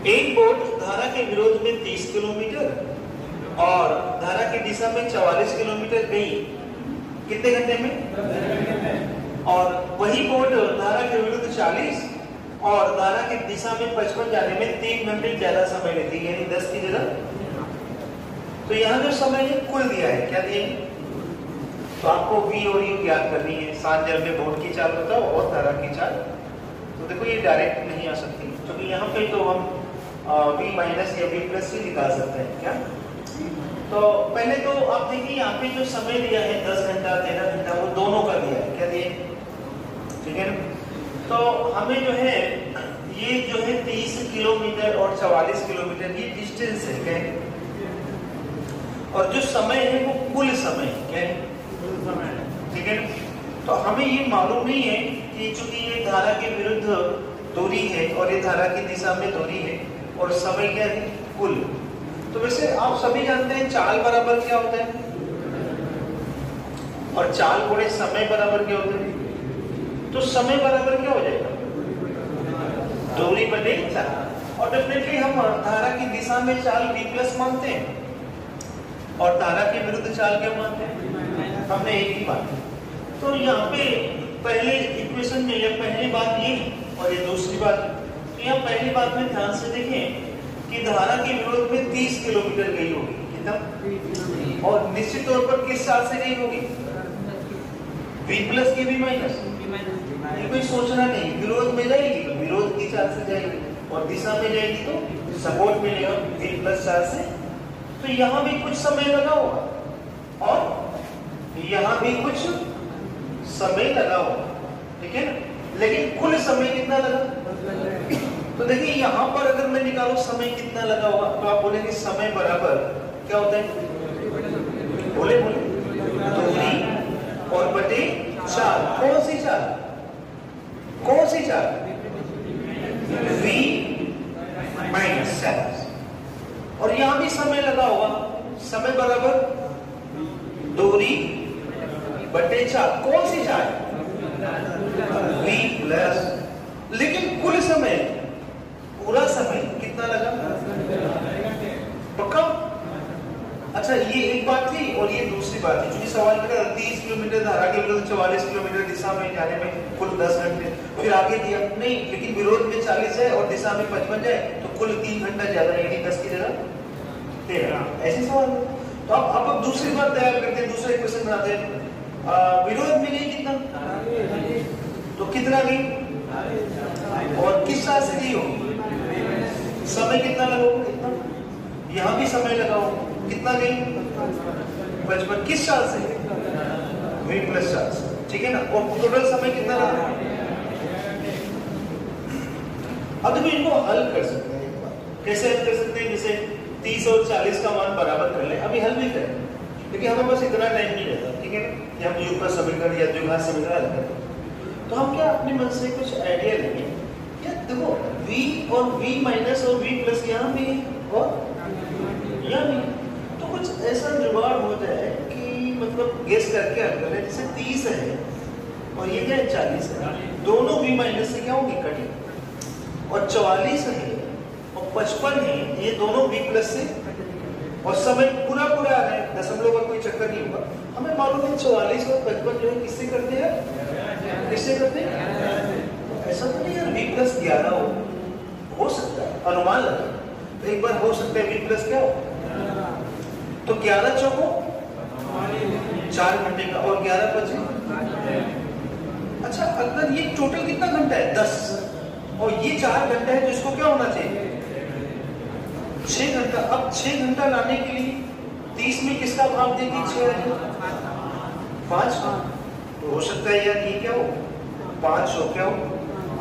एक बोट धारा के विरोध में 30 किलोमीटर और धारा की दिशा में 44 किलोमीटर गई, कितने घंटे में? और वही बोट धारा के विरुद्ध 40 और धारा की दिशा में 55 जाने में 3 घंटे ज्यादा समय लेती है, यानी 10 की जगह। तो यहाँ जो समय है कुल दिया है, क्या दिया है? तो आपको v और u ज्ञात करनी है। 7 जल में बोट की चाल बताओ और धारा की चाल। तो देखो ये डायरेक्ट नहीं आ सकती, क्योंकि यहाँ पे तो हम v माइनस या v प्लस ही निकाल सकते हैं। क्या? तो पहले तो आप देखिए यहाँ पे जो समय दिया है 10 घंटा 13 घंटा, वो दोनों का दिया है। क्या दिया? ठीक है ना? तो हमें जो है ये जो है 30 किलोमीटर और 44 किलोमीटर की डिस्टेंस है, क्या है? और जो समय है वो कुल समय है, क्या है? ठीक है। तो हमें ये मालूम नहीं है कि चूंकि ये धारा के विरुद्ध दूरी है और ये धारा की दिशा में दूरी है और समय क्या है? कुल। तो वैसे आप सभी जानते हैं चाल बराबर क्या होता है, और चाल गुणे समय बराबर क्या होता है? तो समय बराबर क्या हो जाएगा? दूरी बटे चाल। और डेफिनेटली हम धारा की दिशा में चाल v प्लस मानते हैं और धारा के विरुद्ध चाल क्या मानते हैं? हमने एक ही बात। तो यहाँ पे पहले इक्वेशन में ये पहली बात ये और ये दूसरी बात। तो यहाँ पहली बात में ध्यान से देखें कि धारा के विरोध में 30 किलोमीटर गई होगी, कितना? और निश्चित तौर पर किस साल से गई होगी? v प्लस के v माइनस। ये कोई सोचना नहीं, विरोध में जाएगी तो विरोध की चाल से जाएगी और दिशा में जाएगी तो सपोर्ट मिलेगा v प्लस चाल से। तो यहाँ भी कुछ समय लगा होगा और यहाँ भी कुछ समय लगा होगा, ठीक है ना? लेकिन कुल समय कितना लगा? तो देखिए यहाँ पर अगर मैं निकालूं समय कितना लगा होगा, तो आप बोलेंगे समय बराबर क्या होता है? बोले दूरी और बटे चाल। कौन सी चाल? कौन सी चाल? v माइनस चाल। और यहां भी समय लगा होगा, समय बराबर दूरी बटे चाल। कौन सी चाल? v plus. लेकिन कुल समय, पूरा समय कितना लगा? पक्का? अच्छा, ये एक बात थी और ये दूसरी बात थी। क्योंकि सवाल मेरा 30 किलोमीटर धारा के विरुद्ध 44 किलोमीटर दिशा में जाने में कुल 10 घंटे, फिर आगे दिया नहीं, लेकिन विरोध में 40 है और दिशा में 55 जाए तो कुल 3 घंटा ज्यादा, यानी 10 की जगह 13। ऐसे सवाल। तो अब दूसरी बात तैयार करते हैं, दूसरा क्वेश्चन बनाते हैं। विरोध में गई कितना? तो कितना गई और किस साल से गई होगी? समय कितना लगा? कितना? यहाँ भी समय लगाओ, कितना गई? 55। किस साल से? v प्लस साल से, ठीक है ना? और टोटल समय कितना लगा? अब देखो इनको हल कर सकते हैं। एक बार कैसे हल कर सकते हैं? जैसे 30 और 40 का मान बराबर कर ले, अभी हल भी करें, लेकिन हमें बस इतना टाइम नहीं रहता, ठीक है ना? कि हम ऊपर समीकरण या द्विघात समीकरण हल करें। तो हम क्या अपने मन से कुछ आइडिया लेंगे। क्या देखो v और v माइनस और v प्लस यहाँ भी और यहाँ भी, तो कुछ ऐसा जुगाड़ हो जाए कि मतलब गेस करके हल करें। जैसे 30 है और ये क्या है? 40 है, दोनों v माइनस से क्या होगी? कटी। और 44 है और 55 है, ये दोनों v प्लस से, और समय पूरा पूरा आ रहा है, दशमलव का कोई चक्कर नहीं होगा। हमें मालूम है 44 और 55 जो है किससे करते हैं? किससे करते हैं? ऐसा तो नहीं यार v प्लस 11 हो सकता है, अनुमान लगा। तो एक बार हो सकता है v प्लस क्या हो? तो 11 चौको 4 घंटे का और 11 बजे। अच्छा, अगर ये टोटल कितना घंटा है? 10 और ये 4 घंटा है, तो इसको क्या होना चाहिए? 6 घंटा। अब 6 घंटा लाने के लिए 30 में किसका भाग देगी? 6 5 का। तो हो सकता है यार ये क्या हो? 5 हो। क्या हो?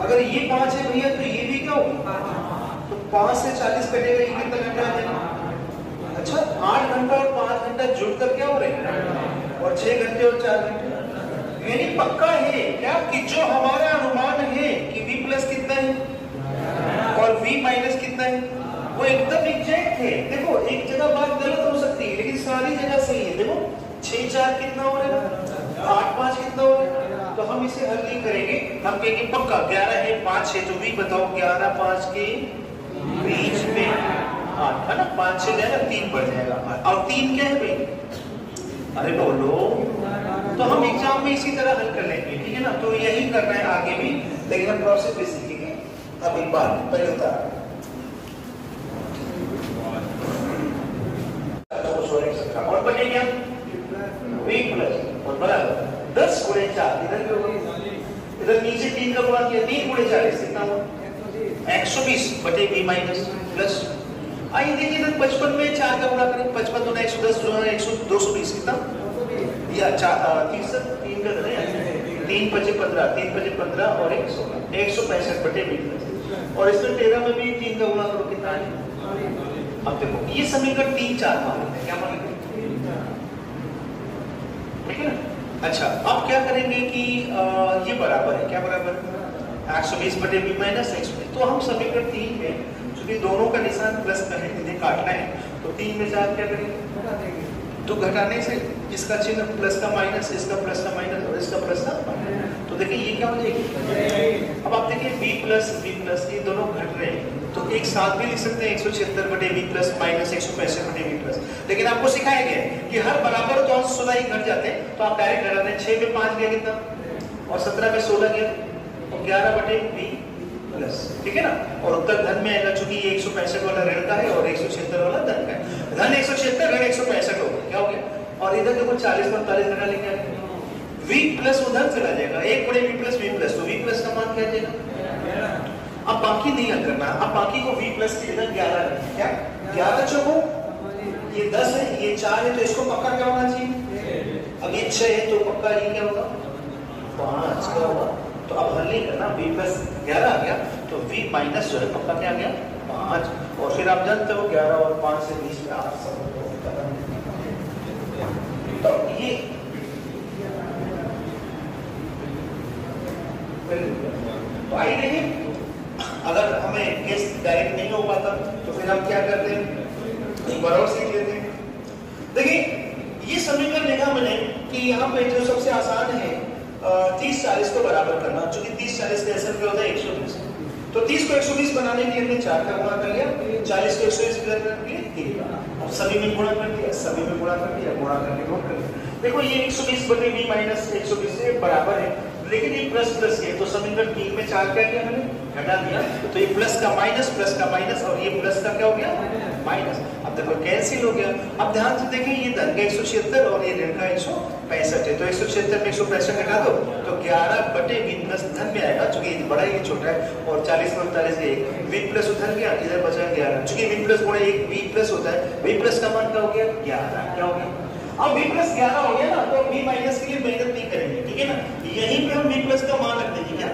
अगर ये 5 है भैया तो ये भी क्या हो? तो 5 से 40 कटेगा, ये कितना घंटा आ जाएगा? अच्छा, 8 घंटा और 5 घंटा जुड़कर क्या हो रहे हैं? और 6 घंटे और 4 घंटे। यानी पक्का है क्या कि जो हमारा अनुमान है कि v प्लस कितना है और v माइनस कितना है, वो एकदम एग्जैक्ट है। देखो एक जगह बात गलत हो सकती है, लेकिन सारी जगह सही है। देखो 6 4 कितना हो रहा है? 8 5 कितना हो रहा है? तो हम इसे हल नहीं करेंगे, हम कहेंगे पक्का 11 है 5 है। तो भी बताओ 11 5 के बीच में 8 है ना, 5 से जाएगा 3 बढ़ जाएगा, और 3 क्या है भाई? अरे बोलो, तो हम एग्जाम में इसी तरह हल कर लेंगे, ठीक है ना। तो यही करना है आगे भी, लेकिन हम प्रोसेस भी सीखेंगे। अब एक बार पहले उतार और बनेगा v प्लस और बराबर 10 गुणे 4, इधर नीचे 3 का गुणा किया, 3 गुणे 4 कितना हुआ? 120 बटे v माइनस प्लस। आइए देखिए इधर 55 में 4 का गुणा करें, 55 दूना 110 जो है 220 कितना? या 3 का करें, 3 5 15, 3 5 15 और 1 16, 165 बटे v प्लस। और इसमें 13 में भी 3 का गुणा करो, कितना है? अब देखो ये समीकरण 3 4 मान लेते हैं, क्या मान लेते हैं? ठीक है ना। अच्छा अब क्या करेंगे कि ये बराबर है, क्या बराबर है? 120 बटे v माइनस 120। तो हम समीकरण 3 में चूंकि दोनों का निशान प्लस का है, इन्हें काटना है, तो 3 में 4 क्या करेंगे? तो घटाने से इसका चिन्ह प्लस का माइनस, इसका प्लस का माइनस और इसका प्लस का माइनस, तो देखिए ये क्या हो जाएगी? अब आप देखिए v प्लस ये दोनों घट रहे हैं, तो एक साथ भी लिख सकते हैं 176 बटे v प्लस माइनस 165 बटे v प्लस। लेकिन आपको सिखाया गया कि हर बराबर तो अंश 16 ही घट जाते हैं, तो आप डायरेक्ट घटाते हैं। 6 में 5 गया कितना? और 17 में 16 गया, तो 11 बटे v प्लस, ठीक है ना। और उत्तर धन में आएगा, चूंकि ये 165 वाला ऋण का है और 176 वाला धन का है। धन 176 ऋण 165 हो गया, क्या हो गया? और इधर देखो 40 45 घटा लेंगे, v प्लस उधर चला जाएगा, 1 गुणे v प्लस, तो v प्लस का मान क्या आ जाएगा? अब बाकी नहीं हल करना, अब बाकी को v प्लस की जगह 11 रखें, क्या 11 चौको ये 10 है, ये 4 है, तो इसको पक्का क्या होना चाहिए? अब ये 6 है तो पक्का ये क्या होगा? 5 क्या होगा? तो अब हल नहीं करना, v प्लस 11 आ गया, तो v माइनस जो है पक्का क्या आ गया? 5। और फिर आप जानते हो 11 और 5 से 20 में 8 सब तो ये तो आइए देखिए, अगर हमें केस डायरेक्ट नहीं हो पाता तो फिर हम क्या करते हैं? एक बार और सीख लेते हैं। देखिए ये समीकरण लिखा मैंने कि यहाँ पे जो सबसे आसान है 30 40 को बराबर करना, चूंकि 30 40 का एसएल क्या होता है? 120। तो 30 को 120 बनाने के लिए हमने 4 का गुणा कर लिया, 40 को 120 करने के लिए 3 का, अब सभी में गुणा कर दिया, सभी में गुणा कर दिया, गुणा करके नोट कर लिया। देखो ये 120 बटे v माइनस 120 से बराबर है, लेकिन ये प्लस प्लस है, तो समीकरण 3 में 4 क्या किया मैंने? घटा दिया, तो ये प्लस का माइनस और ये प्लस का क्या हो गया? माइनस। अब देखो कैंसिल हो गया। अब ध्यान से देखिए ये धन का 176 और ये ऋण का 165 है, तो 176 में 165 घटा दो तो 11 बटे v प्लस धन में आएगा, चूंकि ये बड़ा ये छोटा है, और 40 में 39 के v प्लस उधर गया, इधर बचा 11, चूंकि v प्लस गुणे 1 v प्लस होता है, v प्लस का मान क्या हो गया? 11, क्या हो गया? अब v प्लस 11 हो गया ना, तो v माइनस के लिए मेहनत नहीं करेंगे, ठीक है ना। यहीं पे हम v प्लस का मान रख देंगे, क्या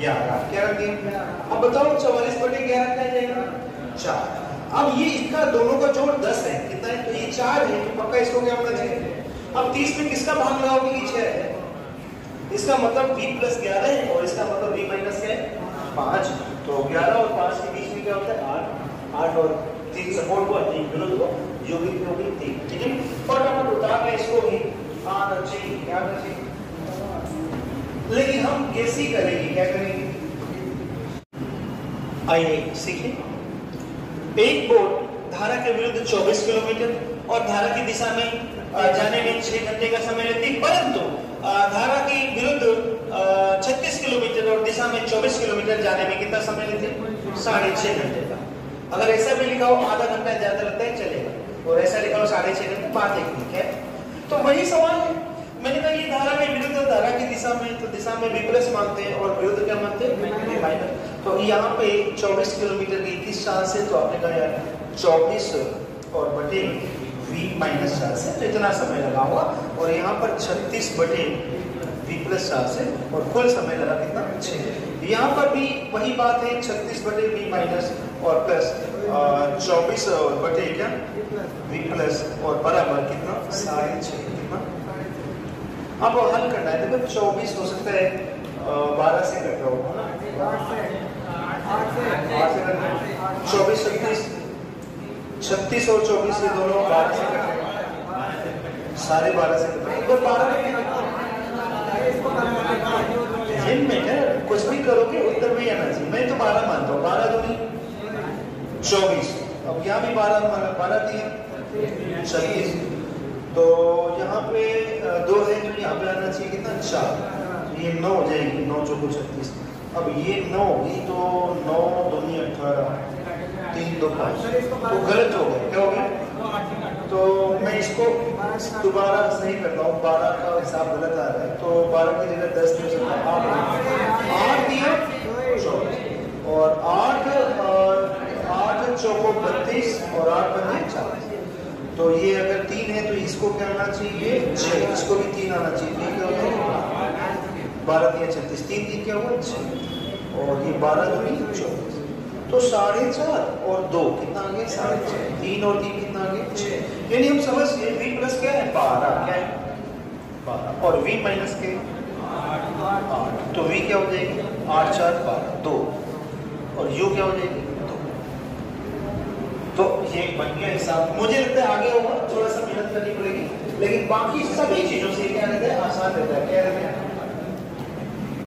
11, क्या रख देंगे? अब बताओ 44 बटे 11 क्या जाएगा? 4। अब ये इसका दोनों का जोड़ 10 है, कितना है? तो ये 4 है, तो पक्का इसको क्या होना चाहिए? अब 30 में किसका भाग लगाओगे? ये 6 है, इसका मतलब v प्लस 11 है और इसका मतलब v माइनस क्या है? 5। तो 11 और 5 के बीच में क्या होता है? 8 और 3 सपोर्ट को 3 विरोध को योगिक 3, ठीक है। और हम उतार रहे इसको भी क्या चाहिए, लेकिन हम कैसे करेंगे, क्या करेंगे? आइए सीखें। एक बोट धारा के विरुद्ध 24 किलोमीटर और धारा की दिशा में जाने में 6 घंटे का समय लेती, परंतु धारा के विरुद्ध 36 किलोमीटर और दिशा में 24 किलोमीटर जाने में कितना समय लेते? 6.5 घंटे का। अगर ऐसा भी लिखा हो आधा घंटा ज्यादा लगता है चलेगा, और ऐसा लिखा हो 6.5 घंटे, बात एक ठीक है। तो वही सवाल है, मैंने कहा ये धारा के विरुद्ध धारा की दिशा में, तो दिशा में v प्लस मानते हैं और विरुद्ध क्या मानते हैं? v minus. तो यहाँ पे 24 किलोमीटर की 21 चार्ज से, तो आपने कहा यार 24 और बटे v माइनस चार्ज से, तो इतना समय लगा हुआ, और यहाँ पर 36 बटे v प्लस चार्ज से, और कुल समय लगा कितना? 6। यहाँ पर भी वही बात है, 36 बटे v माइनस और प्लस 24 बटे क्या v प्लस और बराबर कितना? 6.5। कितना? अब हल करना है, देखो 24 हो सकता है 12 से कट रहा होगा ना, 24 36 और 24 ये दोनों 12 से कट रहे हैं, सारे 12 से कट रहे हैं। एक बार 12 में कुछ भी करोगे उत्तर में आना चाहिए। मैं तो 12 मानता हूँ, 12 दूनी 24। अब यहाँ भी 12 दिए 36। तो यहाँ पे 2 है तो यहाँ पे आना चाहिए कितना 4, ये 9 हो जाएगी, 9 चौको 36। अब ये 9 होगी तो 9 दूनी 18, 3 2 5, तो गलत हो गया। क्या हो गया? तो मैं इसको दोबारा सही करता हूँ, 12 का हिसाब गलत आ रहा है, तो 12 की जगह 10 दे सकता हूँ, 8 दिया 24 और 8 चौको 32 और 8 पंजे 40। तो ये अगर 3 है तो इसको क्या आना चाहिए 6, इसको भी 3 आना चाहिए। क्या हो गया 12 3 36, 3 3 क्या हुआ 6 और ये 12 दूनी 24, तो 4.5 और 2 कितना आ गया 4.5, 3 और 3 कितना आ गया 6। यानी हम समझ गए v प्लस क्या है 12, क्या है 12 और v माइनस के 8, तो v क्या हो जाएगी 8 4 12 2 और u क्या हो जाएगी 2। तो ये बन गया हिसाब। मुझे लगता है आगे होगा थोड़ा सा मेहनत करनी पड़ेगी, लेकिन बाकी सभी चीजों से क्या रहता है आसान रहता है। क्या रहता है